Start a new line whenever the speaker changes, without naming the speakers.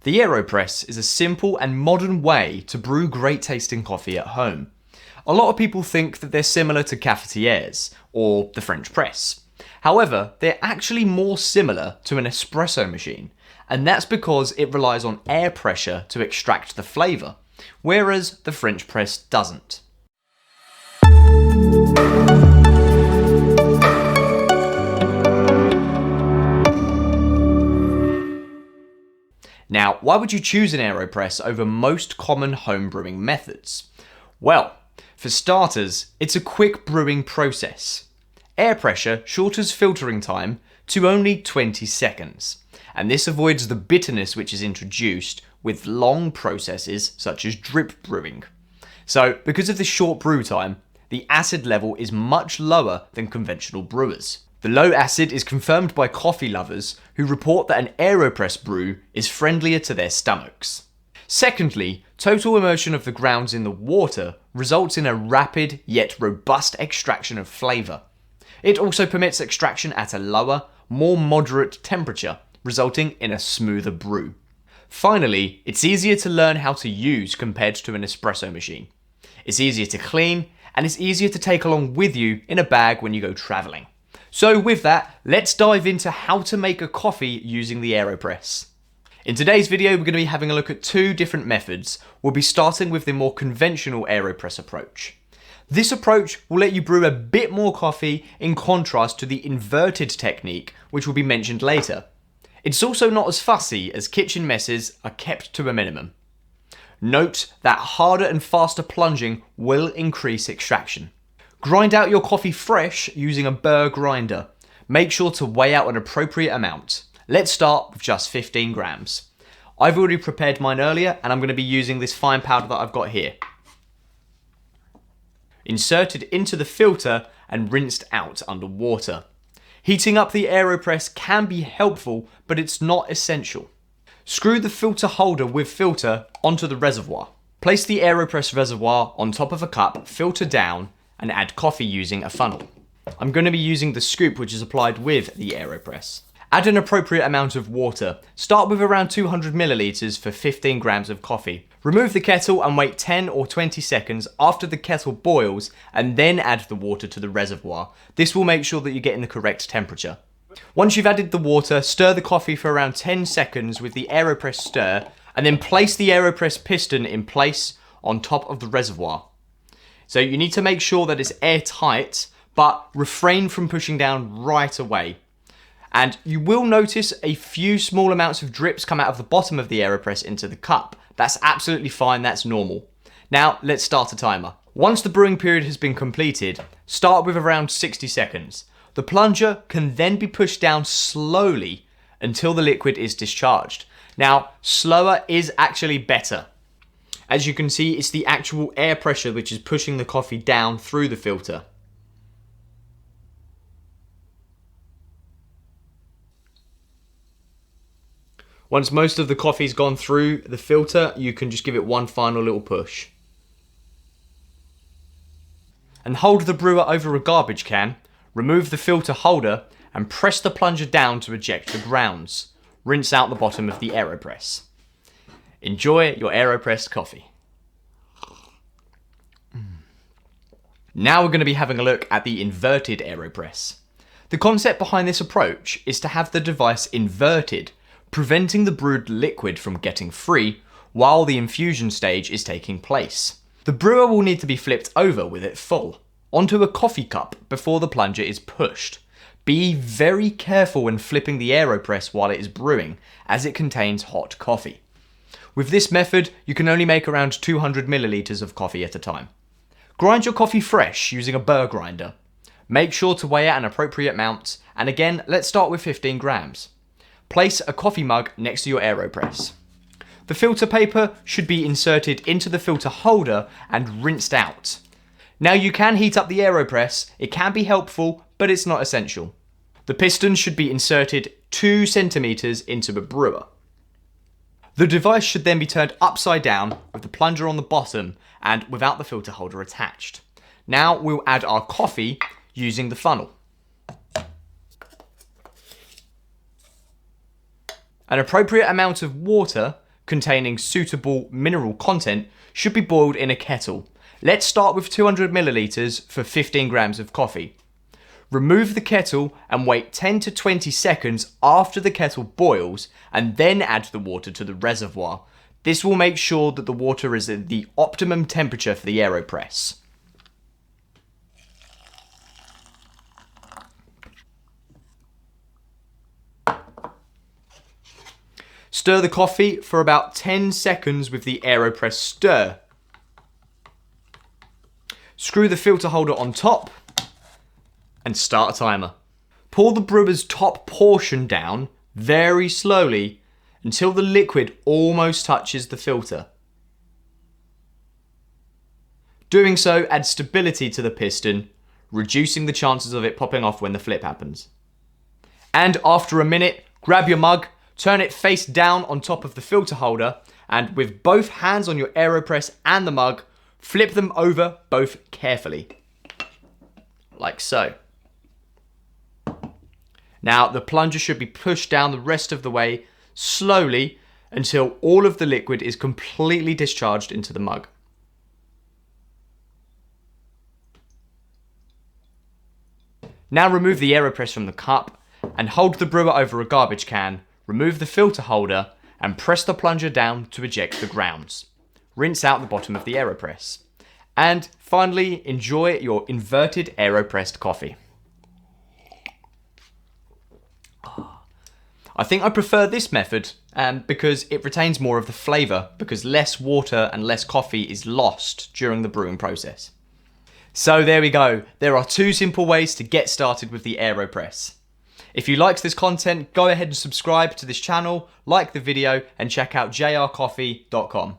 The Aeropress is a simple and modern way to brew great tasting coffee at home. A lot of people think that they're similar to cafetières or the French press. However, they're actually more similar to an espresso machine, and that's because it relies on air pressure to extract the flavour, whereas the French press doesn't. Now, why would you choose an Aeropress over most common home brewing methods? Well, for starters, it's a quick brewing process. Air pressure shortens filtering time to only 20 seconds, and this avoids the bitterness which is introduced with long processes such as drip brewing. So, because of the short brew time, the acid level is much lower than conventional brewers. The low acid is confirmed by coffee lovers who report that an Aeropress brew is friendlier to their stomachs. Secondly, total immersion of the grounds in the water results in a rapid yet robust extraction of flavour. It also permits extraction at a lower, more moderate temperature, resulting in a smoother brew. Finally, it's easier to learn how to use compared to an espresso machine. It's easier to clean, and it's easier to take along with you in a bag when you go travelling. So with that, let's dive into how to make a coffee using the Aeropress. In today's video, we're going to be having a look at two different methods. We'll be starting with the more conventional Aeropress approach. This approach will let you brew a bit more coffee in contrast to the inverted technique, which will be mentioned later. It's also not as fussy as kitchen messes are kept to a minimum. Note that harder and faster plunging will increase extraction. Grind out your coffee fresh using a burr grinder. Make sure to weigh out an appropriate amount. Let's start with just 15 grams. I've already prepared mine earlier and I'm going to be using this fine powder that I've got here. Inserted into the filter and rinsed out under water. Heating up the Aeropress can be helpful, but it's not essential. Screw the filter holder with filter onto the reservoir. Place the Aeropress reservoir on top of a cup, filter down, and add coffee using a funnel. I'm going to be using the scoop which is applied with the Aeropress. Add an appropriate amount of water. Start with around 200 milliliters for 15 grams of coffee. Remove the kettle and wait 10 or 20 seconds after the kettle boils and then add the water to the reservoir. This will make sure that you're getting the correct temperature. Once you've added the water, stir the coffee for around 10 seconds with the Aeropress stir and then place the Aeropress piston in place on top of the reservoir. So you need to make sure that it's airtight, but refrain from pushing down right away. And you will notice a few small amounts of drips come out of the bottom of the Aeropress into the cup. That's absolutely fine, that's normal. Now let's start a timer. Once the brewing period has been completed, start with around 60 seconds. The plunger can then be pushed down slowly until the liquid is discharged. Now, slower is actually better. As you can see, it's the actual air pressure which is pushing the coffee down through the filter. Once most of the coffee's gone through the filter, you can just give it one final little push. And hold the brewer over a garbage can, remove the filter holder, and press the plunger down to eject the grounds. Rinse out the bottom of the Aeropress. Enjoy your Aeropress coffee. Now we're going to be having a look at the inverted Aeropress. The concept behind this approach is to have the device inverted, preventing the brewed liquid from getting free while the infusion stage is taking place. The brewer will need to be flipped over with it full, onto a coffee cup before the plunger is pushed. Be very careful when flipping the Aeropress while it is brewing, as it contains hot coffee. With this method, you can only make around 200 milliliters of coffee at a time. Grind your coffee fresh using a burr grinder. Make sure to weigh out an appropriate amount, and again, let's start with 15 grams. Place a coffee mug next to your Aeropress. The filter paper should be inserted into the filter holder and rinsed out. Now you can heat up the Aeropress, it can be helpful, but it's not essential. The piston should be inserted 2 centimeters into the brewer. The device should then be turned upside down with the plunger on the bottom and without the filter holder attached. Now we'll add our coffee using the funnel. An appropriate amount of water containing suitable mineral content should be boiled in a kettle. Let's start with 200 milliliters for 15 grams of coffee. Remove the kettle and wait 10 to 20 seconds after the kettle boils and then add the water to the reservoir. This will make sure that the water is at the optimum temperature for the Aeropress. Stir the coffee for about 10 seconds with the Aeropress stir. Screw the filter holder on top and start a timer. Pour the brewer's top portion down very slowly until the liquid almost touches the filter. Doing so adds stability to the piston, reducing the chances of it popping off when the flip happens. And after a minute, grab your mug, turn it face down on top of the filter holder, and with both hands on your Aeropress and the mug, flip them over both carefully. Like so. Now the plunger should be pushed down the rest of the way slowly until all of the liquid is completely discharged into the mug. Now remove the Aeropress from the cup and hold the brewer over a garbage can, remove the filter holder and press the plunger down to eject the grounds. Rinse out the bottom of the Aeropress. And finally, enjoy your inverted Aeropressed coffee. I think I prefer this method because it retains more of the flavour, because less water and less coffee is lost during the brewing process. So there we go. There are 2 simple ways to get started with the Aeropress. If you liked this content, go ahead and subscribe to this channel, like the video, and check out jrcoffee.com.